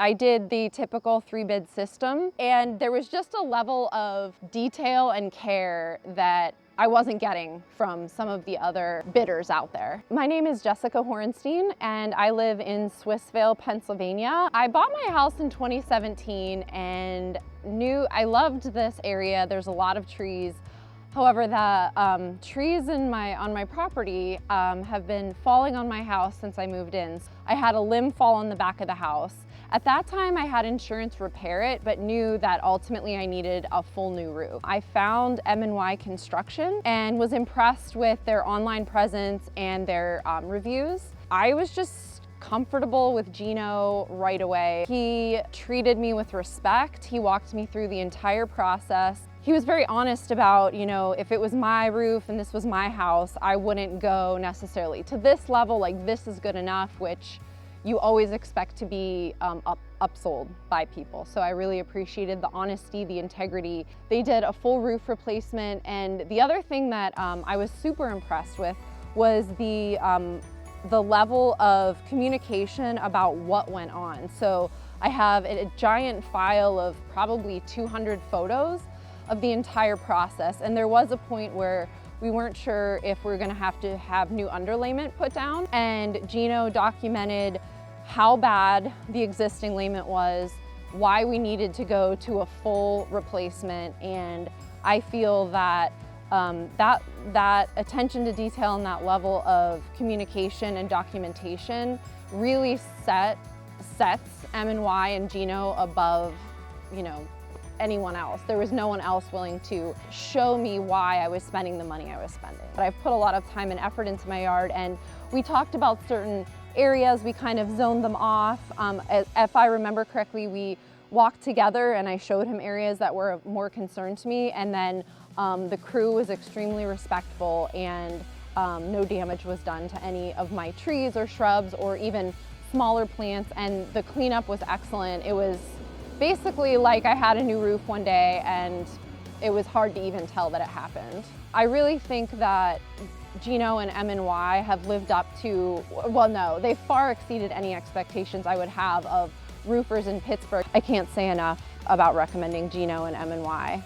I did the typical 3-bid system, and there was just a level of detail and care that I wasn't getting from some of the other bidders out there. My name is Jessica Horenstein, and I live in Swissvale, Pennsylvania. I bought my house in 2017 and knew I loved this area. There's a lot of trees. However, the trees on my property have been falling on my house since I moved in. I had a limb fall on the back of the house. At that time, I had insurance repair it, but knew that ultimately I needed a full new roof. I found M&Y Construction and was impressed with their online presence and their reviews. I was just comfortable with Gino right away. He treated me with respect. He walked me through the entire process. He was very honest about, if it was my roof and this was my house, I wouldn't go necessarily to this level, like this is good enough, which you always expect to be upsold by people. So I really appreciated the honesty, the integrity. They did a full roof replacement, and the other thing that I was super impressed with was the level of communication about what went on. So I have a giant file of probably 200 photos of the entire process, and there was a point where we weren't sure if we were going to have new underlayment put down, and Gino documented how bad the existing layment was, why we needed to go to a full replacement, and I feel that that attention to detail and that level of communication and documentation really sets M&Y and Gino above, anyone else. There was no one else willing to show me why I was spending the money I was spending. But I've put a lot of time and effort into my yard, and we talked about certain areas. We kind of zoned them off. If I remember correctly, we walked together and I showed him areas that were of more concern to me, and then the crew was extremely respectful, and no damage was done to any of my trees or shrubs or even smaller plants, and the cleanup was excellent. It was basically like I had a new roof one day, and it was hard to even tell that it happened. I really think that Gino and M&Y have lived up to, well, no, they far exceeded any expectations I would have of roofers in Pittsburgh. I can't say enough about recommending Gino and M&Y.